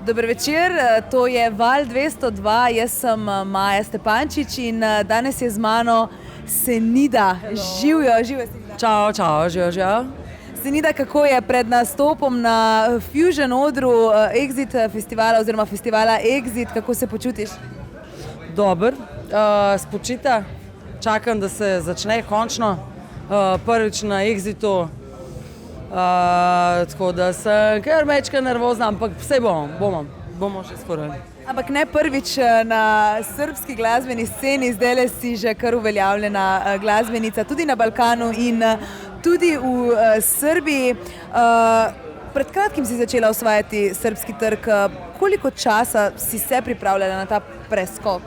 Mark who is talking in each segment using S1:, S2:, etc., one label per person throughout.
S1: Dober večer, to je Val 202, jaz sem Maja Stepančič in danes je z mano Senida. Živjo Senida.
S2: Čau, živijo.
S1: Senida, kako je pred nastopom na Fusion odru Exit festivala oziroma festivala Exit, kako se počutiš?
S2: Dober, spočita, čakam, da se začne končno, prvič na Exitu. Tako da sem kar mečka nervozna, ampak vse bomo še skoraj.
S1: Ampak ne prvič na srbski glasbeni sceni, zdaj si že kar uveljavljena glasbenica, tudi na Balkanu in tudi v Srbiji. Pred kratkim si začela osvajati srbski trg. Koliko časa si se pripravljala na ta preskok?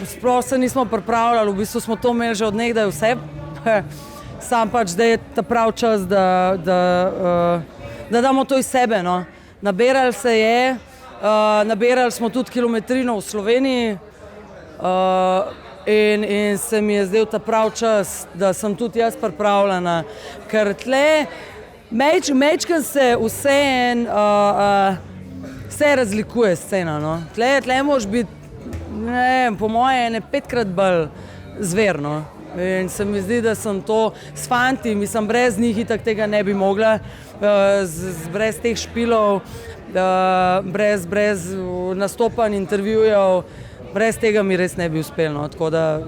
S2: Sploh se nismo pripravljali, v bistvu smo to imeli že od nekdaj vse. Sam pač, da je ta prav čas, da damo to iz sebe. No. Nabirali se je, nabirali smo tudi kilometrino v Sloveniji in se mi je zdel ta prav čas, da sem tudi jaz pripravljena. Ker tle mečkam se vse razlikuje scena. No. Tle moraš biti, po moje, 5-krat bolj zverno. In se mi zdi, da sem to s fanti, mislim, brez njih itak tega ne bi mogla, brez teh špilov, brez nastopanj, intervjujev, brez tega mi res ne bi uspelo. No. Tako da,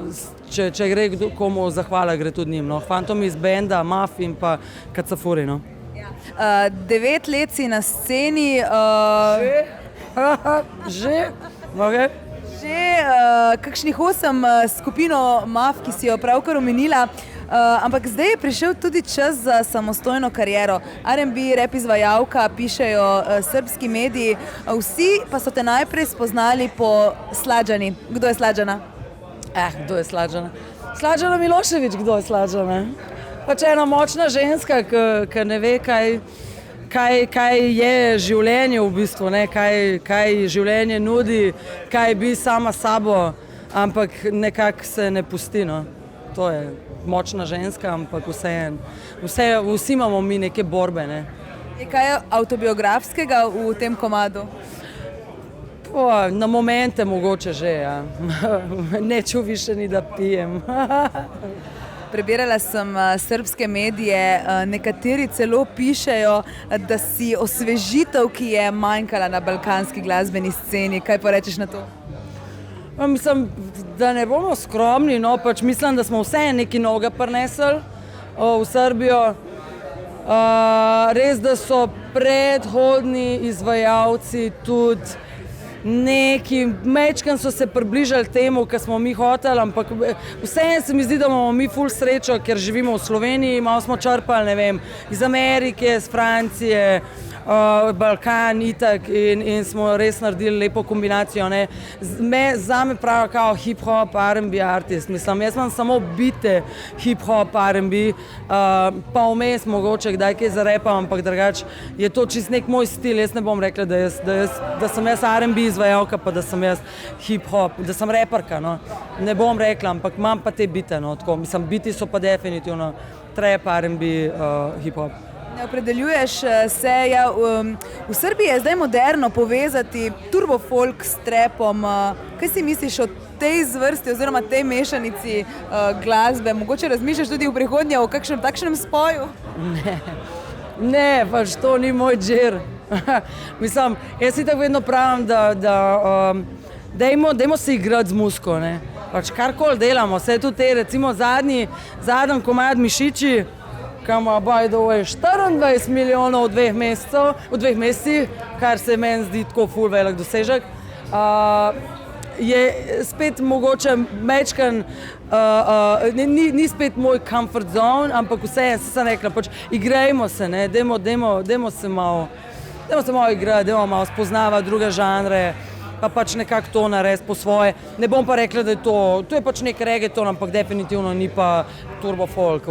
S2: če gre komu zahvala, gre tudi njim. No. Fantom iz benda, Maf in pa Kacafuri. No.
S1: 9 let si na sceni.
S2: Že? Okay.
S1: Že kakšnih 8 skupino Maf, ki si jo pravkar omenila, ampak zdaj je prišel tudi čas za samostojno kariero. R&B, rap izvajalka, pišejo srbski mediji, vsi pa so te najprej spoznali po Slađani. Kdo je Slađana?
S2: Kdo je Slađana? Slađana Milošević, kdo je Slađana? Pač ena močna ženska, ki ne ve, kaj je življenje v bistvu, ne? Kaj življenje nudi, kaj bi sama sabo, ampak nekako se ne pusti. No? To je močna ženska, ampak vsi imamo mi neke borbe. Ne?
S1: Kaj je avtobiografskega v tem komadu?
S2: Na momente mogoče že, ja. Ne čuvi še ni, da pijem.
S1: Prebirala sem srbske medije, nekateri celo pišejo, da si osvežitev, ki je manjkala na balkanski glasbeni sceni. Kaj pa rečeš na to?
S2: Mislim, da ne bomo skromni, no, pač mislim, da smo vse nekaj novega prinesli v Srbijo. Res, da so predhodni izvajalci tudi neki, mečkam so se približali temu, kar smo mi hoteli, ampak vseeno se mi zdi, da imamo mi ful srečo, ker živimo v Sloveniji, malo smo črpali, ne vem, iz Amerike, iz Francije, Balkan itak in smo res naredili lepo kombinacijo. Ne. Zame pravijo kao hip-hop, R&B artist, mislim, jaz imam samo bite hip-hop, R&B, pa vmes mogoče kdaj kaj zarepam, ampak drugače je to čist nek moj stil, jaz ne bom rekla, da sem jaz R&B izvajalka, pa da sem jaz hip-hop, da sem reperka, no. Ne bom rekla, ampak imam pa te bite, no, tako, mislim, biti so pa definitivno trap, R&B, hip-hop.
S1: Ne opredeljuješ se, v Srbiji je zdaj moderno povezati turbo folk s trapom. Kaj si misliš o tej zvrsti oziroma tej mešanici glasbe? Mogoče razmišljaš tudi v prihodnje o kakšnem takšnem spoju?
S2: Ne, pač to ni moj džir. Mislim, jaz si tako vedno pravim, da dajmo se igrati z muziko, ne. Pač karkoli delamo, vse tudi te, recimo zadnji komad Mišiči, kam ima by the way 24 milijonov v 2 mesecih, kar se meni zdi tako ful velik dosežek, je spet mogoče mečkan, ni spet moj comfort zone, ampak vse sem rekla, pač igrajmo se, ne, dajmo se malo igrati, dajmo malo spoznavati druge žanre, pa pač nekako to narediti po svoje. Ne bom pa rekla, da je to je pač nek reggaeton, ampak definitivno ni pa turbo folk.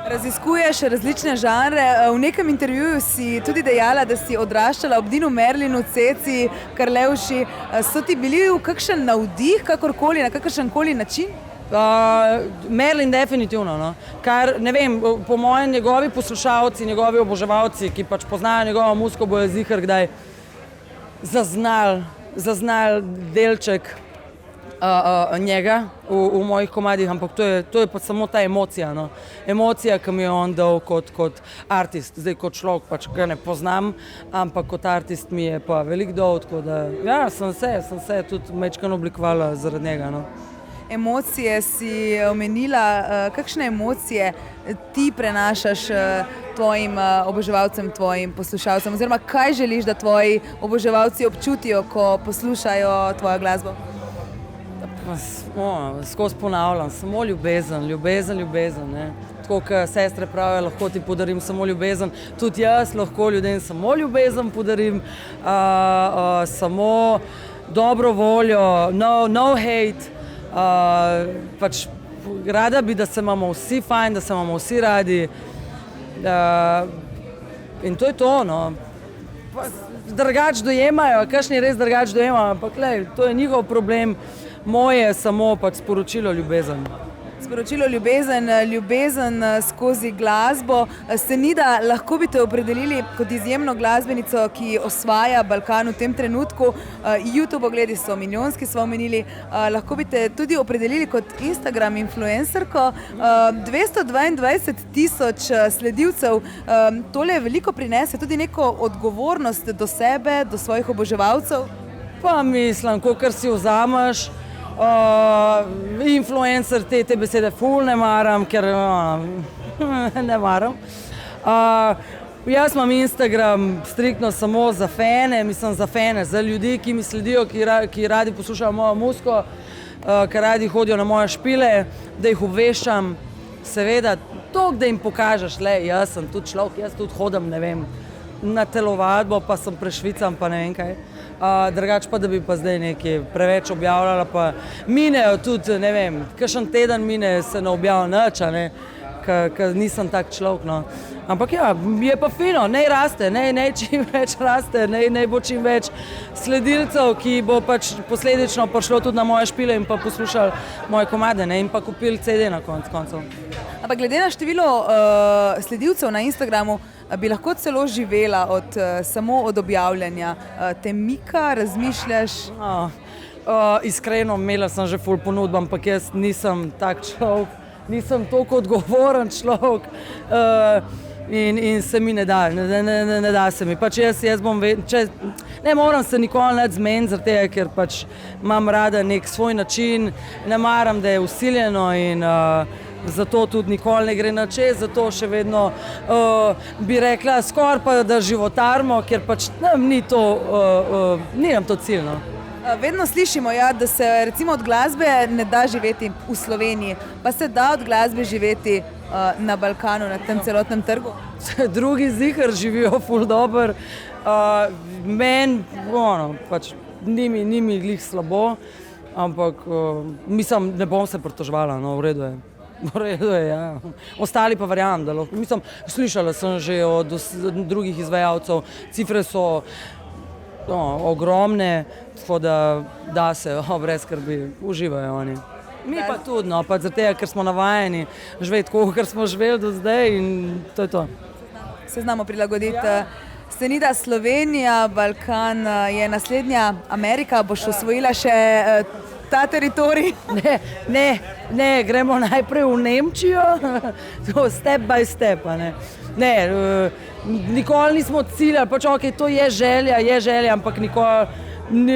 S1: Raziskuješ različne žanre. V nekem intervjuju si tudi dejala, da si odraščala ob Dinu Merlinu, Ceci, Karlevši. So ti bili v kakšen navdih, kakorkoli, na kakršenkoli način?
S2: Merlin definitivno, no. Kar, ne vem, po mojem njegovi poslušalci, njegovi oboževalci, ki pač poznajo njegovo muziko, bojo ziher kdaj zaznali delček njega v mojih komadih, ampak to je pa samo ta emocija, no. Emocija, ki mi je on dal kot artist. Zdaj kot človek pač ga ne poznam, ampak kot artist mi je pa veliko dal, tako da ja, sem se tudi majčkeno oblikovala zaradi njega, no.
S1: Emocije si omenila, kakšne emocije ti prenašaš tvojim oboževalcem, tvojim poslušalcem, oziroma kaj želiš, da tvoji oboževalci občutijo, ko poslušajo tvojo glasbo?
S2: Skozi ponavljam, samo ljubezen, ne. Tako kot sestre pravijo, lahko ti podarim samo ljubezen, tudi jaz lahko ljudem samo ljubezen podarim, samo dobro voljo, no hate. Pač rada bi, da se imamo vsi fajn, da se imamo vsi radi, in to je to, no. Drugače dojemajo, kakšni res drugače dojemajo, ampak glej, to je njihov problem, moje je samo pač sporočilo ljubezen.
S1: Sporočilo ljubezen skozi glasbo. Senida, lahko bi te opredelili kot izjemno glasbenico, ki osvaja Balkan v tem trenutku. YouTube ogledi so milijonski, smo omenili. Lahko bi te tudi opredelili kot Instagram influencerko. 222,000 sledilcev. Tole veliko prinese tudi neko odgovornost do sebe, do svojih oboževalcev.
S2: Pa mislim, kakor si vzameš, influencer, te besede ful ne maram, ker ne maram. Jaz imam Instagram striktno samo za fane, za ljudi, ki mi sledijo, ki radi poslušajo mojo muziko, ki radi hodijo na moje špile, da jih obveščam. Seveda, to, da jim pokažeš, jaz sem tudi človek, jaz tudi hodim, ne vem, na telovadbo, pa sem prešvicam, pa ne vem kaj. Drugače pa, da bi pa zdaj nekaj preveč objavljala, pa minejo tudi, ne vem, kakšen teden mine, se ne objavlja nič, ker nisem tak človek, no. Ampak ja, je pa fino, naj raste, naj čim več raste, naj bo čim več sledilcev, ki bo pač posledično prišlo tudi na moje špile in pa poslušali moje komade, ne, in pa kupili CD na koncu.
S1: Ampak glede na število sledilcev na Instagramu, bi lahko celo živela samo od objavljanja. Te mika, razmišljaš?
S2: Iskreno, imela sem že ful ponudb, ampak jaz nisem tak človek, nisem toliko odgovoren človek in se mi ne da se mi. Pač jaz bom ne moram se nikoli nič zmeniti, zaradi tega, ker pač imam rada nek svoj način, ne maram, da je vsiljeno in zato tudi nikoli ne gre na čez, zato še vedno bi rekla skoraj pa, da životarimo, ker pač ni nam to ciljno.
S1: Vedno slišimo, da se recimo od glasbe ne da živeti v Sloveniji, pa se da od glasbe živeti na Balkanu, na tem celotnem trgu?
S2: Drugi ziher živijo ful dobro, meni pač ni mi glih slabo, ampak mislim, ne bom se pritoževala, no, v redu je. V redu je, ja. Ostali pa verjamem, da lahko. Mislim, slišala sem že od drugih izvajalcev, cifre so ogromne, tako da se brez skrbi uživajo oni. Mi pa tudi, no, pa zaradi tega, ker smo navajeni živeti tako, ker smo živeli do zdaj in to je to.
S1: Se znamo prilagoditi. Senida, Slovenija, Balkan je naslednja Amerika, boš osvojila še ta teritorij?
S2: Ne, gremo najprej v Nemčijo, step by step, ne, nikoli nismo ciljali, pač okej, to je želja, ampak nikoli,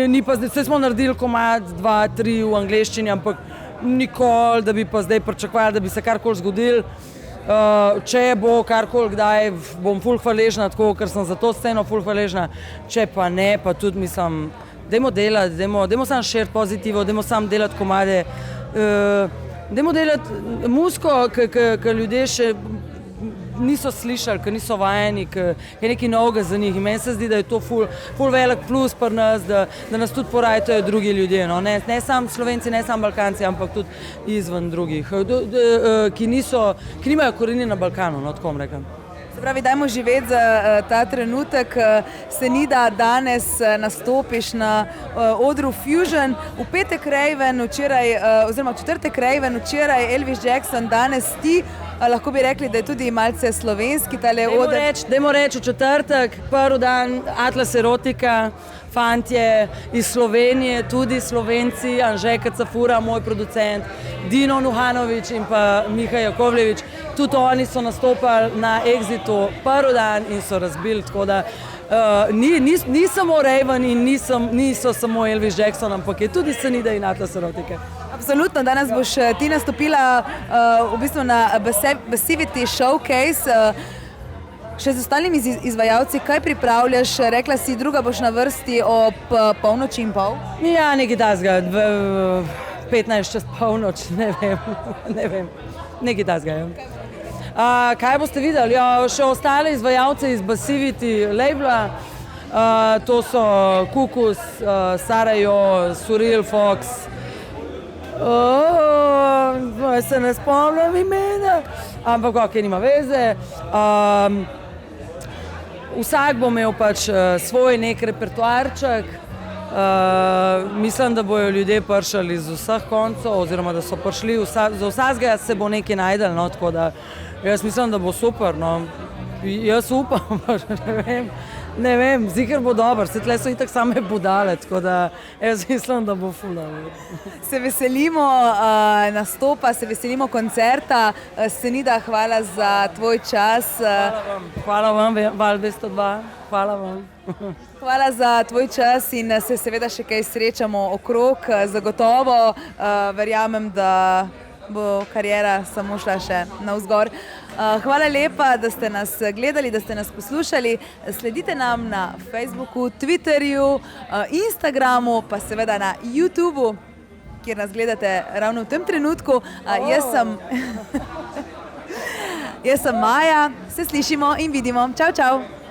S2: ni pa zdaj, vse smo naredili komad, 2, 3 v angleščini, ampak nikoli, da bi pa zdaj pričakovali, da bi se karkoli zgodilo. Če bo karkoli kdaj, bom ful hvaležna, tako, ker sem za to sceno ful hvaležna, če pa ne, pa tudi mislim, dajmo delati, dajmo samo širiti pozitivo, dajmo samo delati komade, dajmo delati muziko, ki ljudje še niso slišali, ki niso vajeni, ki je nekaj novega za njih. In meni se zdi, da je to ful velik plus pri nas, da nas tudi porajtajo drugi ljudje, no? Ne samo Slovenci, ne samo Balkanci, ampak tudi izven drugih, ki nimajo korenine na Balkanu, no, tako bom rekla.
S1: Se pravi, dajmo živeti za ta trenutek. Senida, danes nastopiš na odru Fusion, v petek Raven, oziroma v četrtek Raven, včeraj Elvis Jackson, danes ti. lahko bi rekli, da je tudi malce slovenski tale oder.
S2: Dajmo reči v četrtek, prvi dan Atlas Erotika, fantje iz Slovenije, tudi Slovenci, Anže Kacafura, moj producent, Dino Nuhanovič in pa Miha Jakovljevič. Tudi oni so nastopali na Exitu prvi dan in so razbili, tako da ni samo Raven in niso samo Elvis Jackson, ampak je tudi Senida in Atlas Erotike.
S1: Absolutno, danes boš ti nastopila v bistvu na Basivity Showcase. Še z ostalimi izvajalci, kaj pripravljaš? Rekla si, druga boš na vrsti ob polnoči in pol?
S2: Ja, nekaj tasga, 15 čez polnoč, ne vem, nekaj tasga. Kaj boste videli? Ja, še ostale izvajalce iz Basivity labela, to so Kukus, Sarajo, Surreal Fox, se ne spomnim imena, ampak ok, nima veze. Vsak bo imel pač svoj nek repertoarček. Mislim, da bojo ljudje prišli z vseh koncev, oziroma da so prišli, za vsakega se bo nekaj najdel, no, tako da jaz mislim, da bo super, no. Jaz upam, ne vem, ziher bo dober, se tle so itak same budale, tako da jaz mislim, da bo ful dobro.
S1: Se veselimo nastopa, se veselimo koncerta. Senida, hvala za tvoj čas.
S2: Hvala vam, Val 202, hvala vam.
S1: Hvala za tvoj čas in se seveda še kaj srečamo okrog, zagotovo. Verjamem, da bo karijera samo šla še navzgor. Hvala lepa, da ste nas gledali, da ste nas poslušali. Sledite nam na Facebooku, Twitterju, Instagramu, pa seveda na YouTubeu, kjer nas gledate ravno v tem trenutku. Jaz sem Maja, se slišimo in vidimo. Čau, čau!